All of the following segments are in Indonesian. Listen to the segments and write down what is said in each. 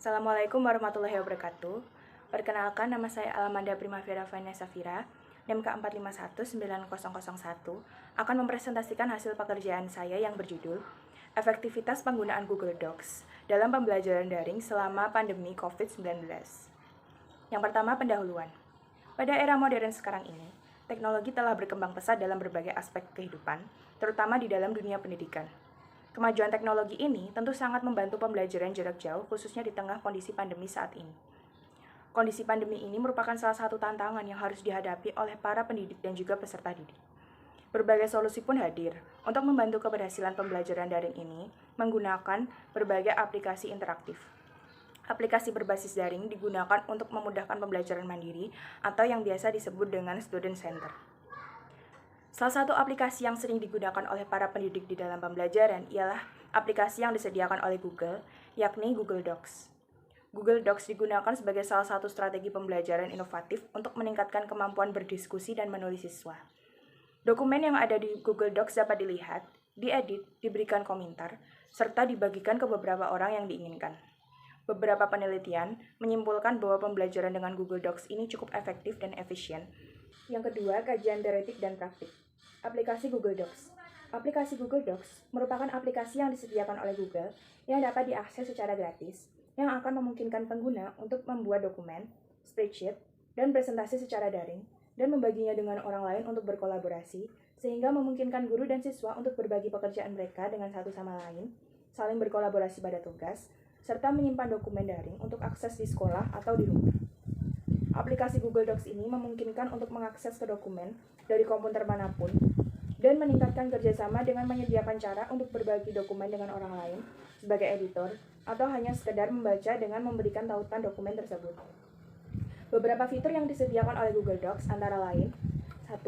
Assalamualaikum warahmatullahi wabarakatuh. Perkenalkan, nama saya Alamanda Primavera Vanessa Safira, NIM K4519001, akan mempresentasikan hasil pekerjaan saya yang berjudul Efektivitas Penggunaan Google Docs dalam Pembelajaran Daring selama Pandemi COVID-19. Yang pertama, pendahuluan. Pada era modern sekarang ini, teknologi telah berkembang pesat dalam berbagai aspek kehidupan, terutama di dalam dunia pendidikan. Kemajuan teknologi ini tentu sangat membantu pembelajaran jarak jauh, khususnya di tengah kondisi pandemi saat ini. Kondisi pandemi ini merupakan salah satu tantangan yang harus dihadapi oleh para pendidik dan juga peserta didik. Berbagai solusi pun hadir untuk membantu keberhasilan pembelajaran daring ini menggunakan berbagai aplikasi interaktif. Aplikasi berbasis daring digunakan untuk memudahkan pembelajaran mandiri atau yang biasa disebut dengan student center. Salah satu aplikasi yang sering digunakan oleh para pendidik di dalam pembelajaran ialah aplikasi yang disediakan oleh Google, yakni Google Docs. Google Docs digunakan sebagai salah satu strategi pembelajaran inovatif untuk meningkatkan kemampuan berdiskusi dan menulis siswa. Dokumen yang ada di Google Docs dapat dilihat, diedit, diberikan komentar, serta dibagikan ke beberapa orang yang diinginkan. Beberapa penelitian menyimpulkan bahwa pembelajaran dengan Google Docs ini cukup efektif dan efisien. Yang kedua, kajian teoretik dan praktik. Aplikasi Google Docs. Aplikasi Google Docs merupakan aplikasi yang disediakan oleh Google yang dapat diakses secara gratis, yang akan memungkinkan pengguna untuk membuat dokumen, spreadsheet, dan presentasi secara daring, dan membaginya dengan orang lain untuk berkolaborasi, sehingga memungkinkan guru dan siswa untuk berbagi pekerjaan mereka dengan satu sama lain, saling berkolaborasi pada tugas, serta menyimpan dokumen daring untuk akses di sekolah atau di rumah. Aplikasi Google Docs ini memungkinkan untuk mengakses ke dokumen dari komputer manapun dan meningkatkan kerjasama dengan menyediakan cara untuk berbagi dokumen dengan orang lain sebagai editor atau hanya sekedar membaca dengan memberikan tautan dokumen tersebut. Beberapa fitur yang disediakan oleh Google Docs antara lain 1.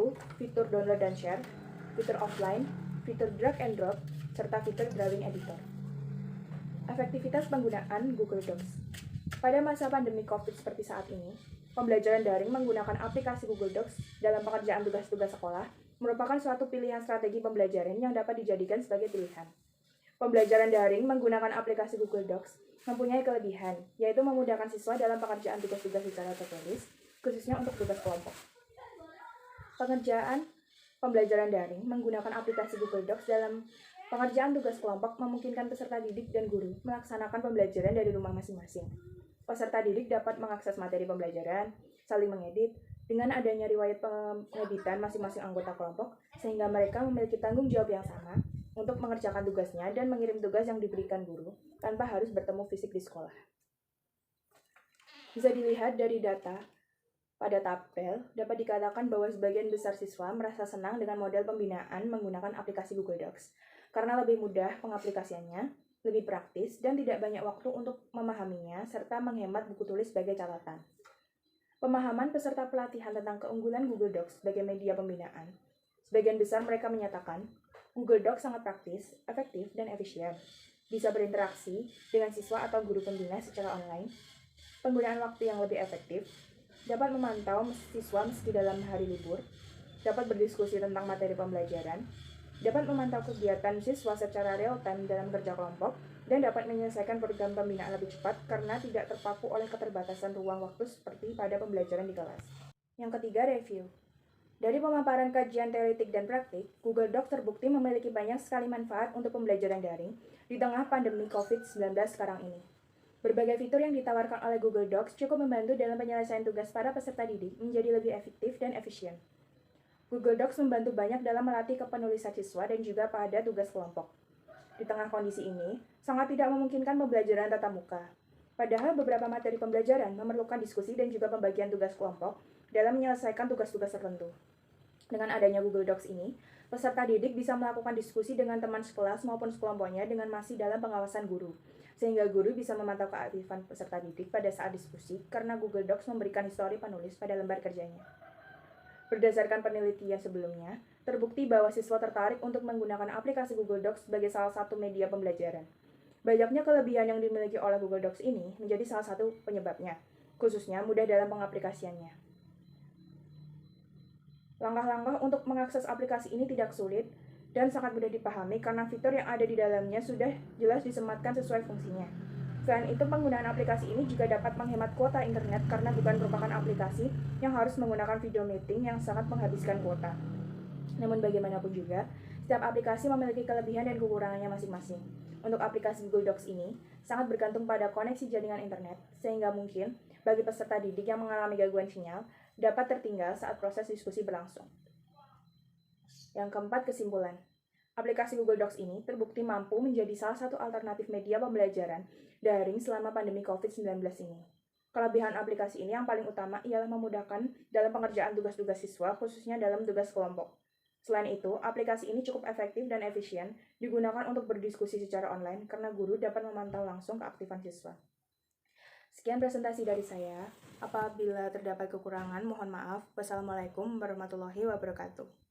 Fitur download dan share, fitur offline, fitur drag and drop, serta fitur drawing editor. Efektivitas penggunaan Google Docs. Pada masa pandemi COVID seperti saat ini, pembelajaran daring menggunakan aplikasi Google Docs dalam pekerjaan tugas-tugas sekolah merupakan suatu pilihan strategi pembelajaran yang dapat dijadikan sebagai pilihan. Pembelajaran daring menggunakan aplikasi Google Docs mempunyai kelebihan, yaitu memudahkan siswa dalam pekerjaan tugas-tugas secara tertulis, khususnya untuk tugas kelompok. Pengerjaan pembelajaran daring menggunakan aplikasi Google Docs dalam pengerjaan tugas kelompok memungkinkan peserta didik dan guru melaksanakan pembelajaran dari rumah masing-masing. Peserta didik dapat mengakses materi pembelajaran, saling mengedit, dengan adanya riwayat pengeditan masing-masing anggota kelompok, sehingga mereka memiliki tanggung jawab yang sama untuk mengerjakan tugasnya dan mengirim tugas yang diberikan guru tanpa harus bertemu fisik di sekolah. Bisa dilihat dari data pada tabel, dapat dikatakan bahwa sebagian besar siswa merasa senang dengan model pembinaan menggunakan aplikasi Google Docs, karena lebih mudah pengaplikasiannya, lebih praktis, dan tidak banyak waktu untuk memahaminya, serta menghemat buku tulis sebagai catatan. Pemahaman peserta pelatihan tentang keunggulan Google Docs sebagai media pembinaan. Sebagian besar mereka menyatakan, Google Docs sangat praktis, efektif, dan efisien. Bisa berinteraksi dengan siswa atau guru pembina secara online. Penggunaan waktu yang lebih efektif. Dapat memantau siswa meski dalam hari libur. Dapat berdiskusi tentang materi pembelajaran. Dapat memantau kegiatan siswa secara real-time dalam kerja kelompok, dan dapat menyelesaikan program pembinaan lebih cepat karena tidak terpaku oleh keterbatasan ruang waktu seperti pada pembelajaran di kelas. Yang ketiga, review. Dari pemaparan kajian teoretik dan praktik, Google Docs terbukti memiliki banyak sekali manfaat untuk pembelajaran daring di tengah pandemi COVID-19 sekarang ini. Berbagai fitur yang ditawarkan oleh Google Docs cukup membantu dalam penyelesaian tugas para peserta didik menjadi lebih efektif dan efisien. Google Docs membantu banyak dalam melatih kepenulisan siswa dan juga pada tugas kelompok. Di tengah kondisi ini, sangat tidak memungkinkan pembelajaran tatap muka. Padahal beberapa materi pembelajaran memerlukan diskusi dan juga pembagian tugas kelompok dalam menyelesaikan tugas-tugas tertentu. Dengan adanya Google Docs ini, peserta didik bisa melakukan diskusi dengan teman sekelas maupun sekelompoknya dengan masih dalam pengawasan guru, sehingga guru bisa memantau keaktifan peserta didik pada saat diskusi karena Google Docs memberikan histori penulis pada lembar kerjanya. Berdasarkan penelitian sebelumnya, terbukti bahwa siswa tertarik untuk menggunakan aplikasi Google Docs sebagai salah satu media pembelajaran. Banyaknya kelebihan yang dimiliki oleh Google Docs ini menjadi salah satu penyebabnya, khususnya mudah dalam pengaplikasiannya. Langkah-langkah untuk mengakses aplikasi ini tidak sulit dan sangat mudah dipahami karena fitur yang ada di dalamnya sudah jelas disematkan sesuai fungsinya. Selain itu, penggunaan aplikasi ini juga dapat menghemat kuota internet karena bukan merupakan aplikasi yang harus menggunakan video meeting yang sangat menghabiskan kuota. Namun bagaimanapun juga, setiap aplikasi memiliki kelebihan dan kekurangannya masing-masing. Untuk aplikasi Google Docs ini, sangat bergantung pada koneksi jaringan internet, sehingga mungkin bagi peserta didik yang mengalami gangguan sinyal, dapat tertinggal saat proses diskusi berlangsung. Yang keempat, kesimpulan. Aplikasi Google Docs ini terbukti mampu menjadi salah satu alternatif media pembelajaran daring selama pandemi COVID-19 ini. Kelebihan aplikasi ini yang paling utama ialah memudahkan dalam pengerjaan tugas-tugas siswa, khususnya dalam tugas kelompok. Selain itu, aplikasi ini cukup efektif dan efisien digunakan untuk berdiskusi secara online karena guru dapat memantau langsung keaktifan siswa. Sekian presentasi dari saya. Apabila terdapat kekurangan, mohon maaf. Wassalamualaikum warahmatullahi wabarakatuh.